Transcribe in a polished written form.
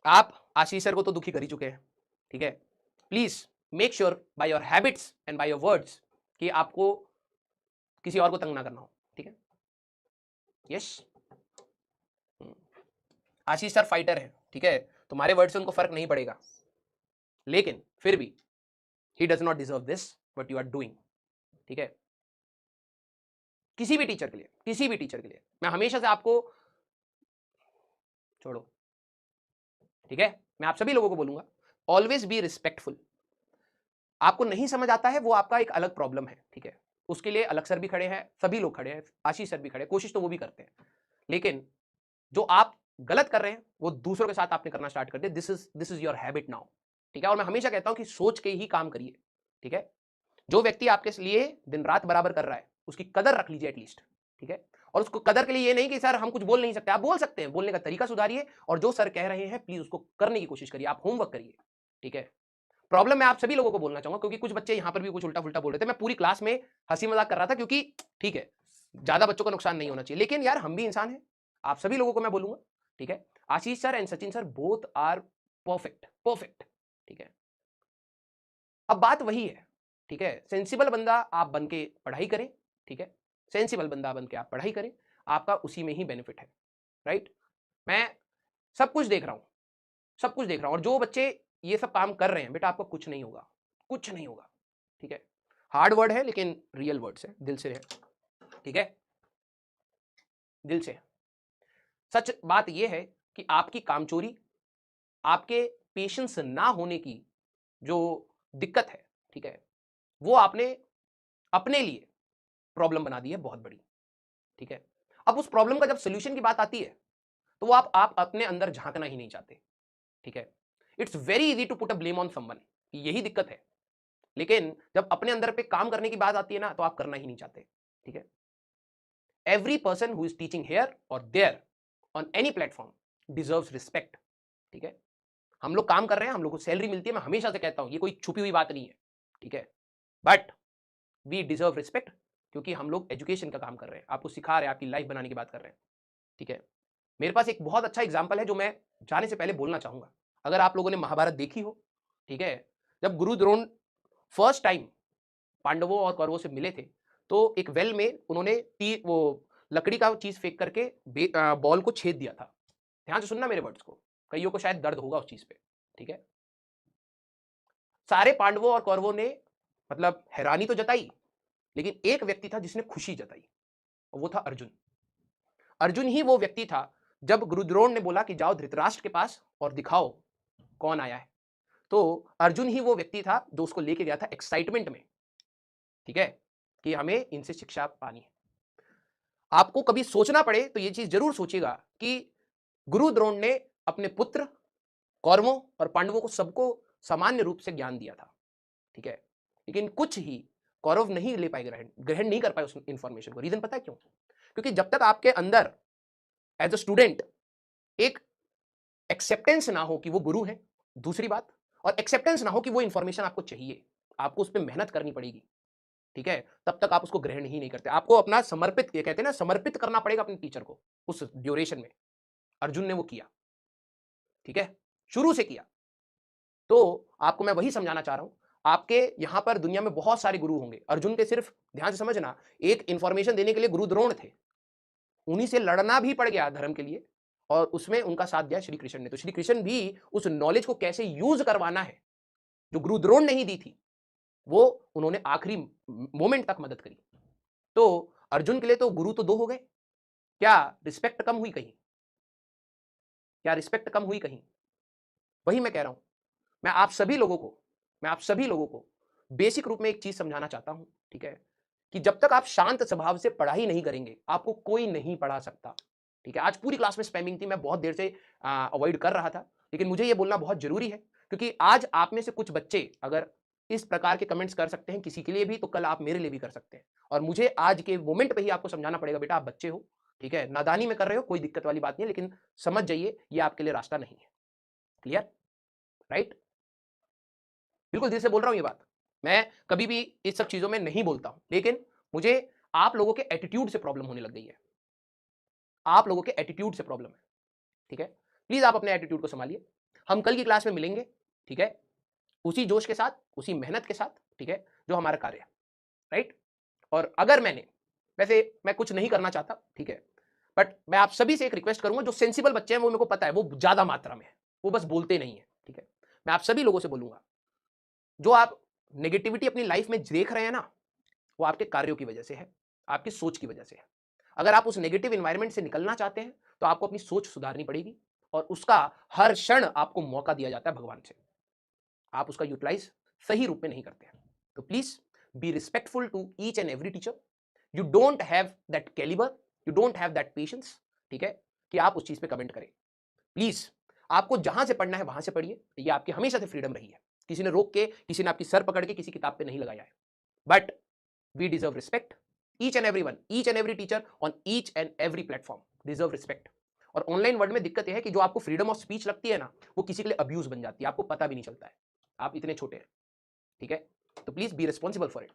आप आशीष सर को तो दुखी कर ही चुके हैं, ठीक है। Please make sure by your habits and by your words कि आपको किसी और को तंग ना करना हो, ठीक है। यस, आशीष सर फाइटर है, ठीक है, तुम्हारे वर्ड से उनको फर्क नहीं पड़ेगा, लेकिन फिर भी he does not deserve this what you are doing, ठीक है। किसी भी टीचर के लिए, किसी भी टीचर के लिए मैं हमेशा से आपको, छोड़ो, ठीक है, मैं आप सभी लोगों को बोलूंगा, ऑलवेज बी रिस्पेक्टफुल। आपको नहीं समझ आता है वो आपका एक अलग प्रॉब्लम है, ठीक है, उसके लिए अलग सर भी खड़े हैं, सभी लोग खड़े हैं, आशीष सर भी खड़े हैं, कोशिश तो वो भी करते हैं, लेकिन जो आप गलत कर रहे हैं वो दूसरों के साथ आपने करना स्टार्ट कर दिया। This is your habit now, ठीक है। और मैं हमेशा कहता हूं कि सोच के ही काम करिए, ठीक है। जो व्यक्ति आपके लिए दिन रात बराबर कर रहा है उसकी कदर रख लीजिए एटलीस्ट, ठीक है। और उसको कदर के लिए ये नहीं कि सर हम कुछ बोल नहीं सकते, आप बोल सकते हैं, बोलने का तरीका सुधारिए, और जो सर कह रहे हैं प्लीज उसको करने की कोशिश करिए, आप होमवर्क करिए, ठीक है। प्रॉब्लम मैं आप सभी लोगों को बोलना चाहूंगा, क्योंकि कुछ बच्चे यहां पर भी कुछ उल्टा फुल्टा बोल रहे थे, मैं पूरी क्लास में हंसी मजाक कर रहा था, क्योंकि ठीक है ज्यादा बच्चों का नुकसान नहीं होना चाहिए, लेकिन यार हम भी इंसान हैं, आप सभी लोगों को मैं बोलूंगा, ठीक है। Ashish sir and Sachin sir both are perfect, perfect, ठीक है। अब बात वही है, ठीक है, सेंसिबल बंदा आप बन के पढ़ाई करें, ठीक है, सेंसिबल बंदा बन के आप पढ़ाई करें, आपका उसी में ही बेनिफिट है, राइट। मैं सब कुछ देख रहा हूं, सब कुछ देख रहा हूं, और जो बच्चे ये सब काम कर रहे हैं बेटा, आपका कुछ नहीं होगा, कुछ नहीं होगा, ठीक है। हार्ड वर्ड है लेकिन रियल वर्ड्स है, दिल से है, ठीक है, दिल से। सच बात यह है कि आपकी कामचोरी, आपके पेशेंस ना होने की जो दिक्कत है, ठीक है, वो आपने अपने लिए प्रॉब्लम बना दी है बहुत बड़ी, ठीक है। अब उस प्रॉब्लम का जब सोल्यूशन की बात आती है तो वो आप अपने अंदर झांकना ही नहीं चाहते, ठीक है। It's very easy to put a blame on someone, यही दिक्कत है, लेकिन जब अपने अंदर पे काम करने की बात आती है ना तो आप करना ही नहीं चाहते, ठीक है। Every person who is teaching here और there on any platform deserves respect, ठीक है। हम लोग काम कर रहे हैं, हम लोग को सैलरी मिलती है, मैं हमेशा से कहता हूं ये कोई छुपी हुई बात नहीं है, ठीक है, बट वी डिजर्व रिस्पेक्ट, क्योंकि हम लोग एजुकेशन का काम कर रहे हैं, आपको सिखा रहे हैं, आपकी लाइफ बनाने की बात कर रहे हैं, ठीक है। मेरे पास एक बहुत अच्छा एग्जाम्पल है जो मैं जाने से पहले बोलना चाहूंगा। अगर आप लोगों ने महाभारत देखी हो, ठीक है, जब गुरु द्रोण फर्स्ट टाइम पांडवों और कौरवों से मिले थे तो एक वेल में उन्होंने वो लकड़ी का चीज फेंक करके बॉल को छेद दिया था। ध्यान से सुनना मेरे वर्ड्स को, कईयों को शायद दर्द होगा उस चीज पे, ठीक है। सारे पांडवों और कौरवों ने मतलब हैरानी तो जताई, लेकिन एक व्यक्ति था जिसने खुशी जताई, और वो था अर्जुन। अर्जुन ही वो व्यक्ति था जब गुरुद्रोण ने बोला कि जाओ धृतराष्ट्र के पास और दिखाओ कौन आया है, तो अर्जुन ही वो व्यक्ति था जो उसको लेके गया था एक्साइटमेंट में, ठीक है, कि हमें इनसे शिक्षा पानी है। आपको कभी सोचना पड़े तो ये चीज जरूर सोचिएगा कि गुरु द्रोण ने अपने पुत्र कौरवों और पांडवों को सबको सामान्य रूप से ज्ञान दिया था, ठीक है, लेकिन कुछ ही कौरव नहीं ले पाए, ग्रहण ग्रहण नहीं कर पाए उस इंफॉर्मेशन को। रीजन पता है क्यों? क्योंकि जब तक आपके अंदर एज अ स्टूडेंट एक एक्सेप्टेंस ना हो कि वो गुरु है, दूसरी बात, और एक्सेप्टेंस ना हो कि वो इंफॉर्मेशन आपको चाहिए, आपको उस पर मेहनत करनी पड़ेगी, ठीक है, तब तक आप उसको ग्रहण ही नहीं करते। आपको अपना समर्पित, ये कहते हैं ना, समर्पित करना पड़ेगा अपने टीचर को उस ड्यूरेशन में। अर्जुन ने वो किया, ठीक है, शुरू से किया। तो आपको मैं वही समझाना चाह रहा हूं, आपके यहां पर दुनिया में बहुत सारे गुरु होंगे, अर्जुन के सिर्फ, ध्यान से समझना, एक इंफॉर्मेशन देने के लिए गुरु द्रोण थे, उन्हीं से लड़ना भी पड़ गया धर्म के लिए, और उसमें उनका साथ दिया श्री कृष्ण ने। तो श्री कृष्ण भी उस नॉलेज को कैसे यूज करवाना है जो गुरु द्रोण नहीं दी थी, वो उन्होंने आखिरी मोमेंट तक मदद करी। तो अर्जुन के लिए तो गुरु तो दो हो गए, क्या रिस्पेक्ट कम हुई कहीं? क्या रिस्पेक्ट कम हुई कहीं? वही मैं कह रहा हूं। मैं आप सभी लोगों को, मैं आप सभी लोगों को बेसिक रूप में एक चीज समझाना चाहता हूं, ठीक है, कि जब तक आप शांत स्वभाव से पढ़ाई नहीं करेंगे आपको कोई नहीं पढ़ा सकता, ठीक है। आज पूरी क्लास में स्पैमिंग थी, मैं बहुत देर से अवॉइड कर रहा था, लेकिन मुझे यह बोलना बहुत जरूरी है, क्योंकि आज आप में से कुछ बच्चे अगर इस प्रकार के कमेंट्स कर सकते हैं किसी के लिए भी, तो कल आप मेरे लिए भी कर सकते हैं। और मुझे आज के मोमेंट पे ही आपको समझाना पड़ेगा, बेटा आप बच्चे हो, ठीक है, नादानी में कर रहे हो, कोई दिक्कत वाली बात नहीं है, लेकिन समझ जाइए ये आपके लिए रास्ता नहीं है। क्लियर? राइट? बिल्कुल दिल से बोल रहा हूं ये बात। मैं कभी भी इस सब चीजों में नहीं बोलता हूं, लेकिन मुझे आप लोगों के एटीट्यूड से प्रॉब्लम होने लग गई है। आप लोगों के एटीट्यूड से प्रॉब्लम है, ठीक है। प्लीज आप अपने एटीट्यूड को संभालिए। हम कल की क्लास में मिलेंगे, ठीक है, उसी जोश के साथ, उसी मेहनत के साथ, ठीक है, जो हमारा कार्य है, राइट। और अगर वैसे मैं कुछ नहीं करना चाहता, ठीक है, बट मैं आप सभी से एक रिक्वेस्ट करूंगा, जो सेंसिबल बच्चे हैं वो मेरे को पता है वो ज्यादा मात्रा में है, वो बस बोलते नहीं है, ठीक है, मैं आप सभी लोगों से बोलूंगा, जो आप नेगेटिविटी अपनी लाइफ में देख रहे हैं ना, वो आपके कार्यों की वजह से है, आपकी सोच की वजह से है। अगर आप उस नेगेटिव एनवायरनमेंट से निकलना चाहते हैं तो आपको अपनी सोच सुधारनी पड़ेगी, और उसका हर क्षण आपको मौका दिया जाता है भगवान से, आप उसका यूटिलाइज सही रूप में नहीं करते हैं। तो please be respectful to each and every teacher. You don't have that calibre, you don't have that patience, ठीक है, कि आप उस चीज पे कमेंट करें। प्लीज आपको जहां से पढ़ना है वहां से पढ़िए, ये आपकी हमेशा से फ्रीडम रही है, किसी ने रोक के, किसी ने आपकी सर पकड़ के किसी किताब पे नहीं लगाया है। But we deserve respect, each and every one, each and every teacher on each and every platform deserve respect. और ऑनलाइन वर्ल्ड में दिक्कत यह है कि जो आपको फ्रीडम ऑफ स्पीच लगती है ना, वो किसी के लिए अब्यूज बन जाती है, आपको पता भी नहीं चलता है, आप इतने छोटे हैं, ठीक है। तो please be responsible for it.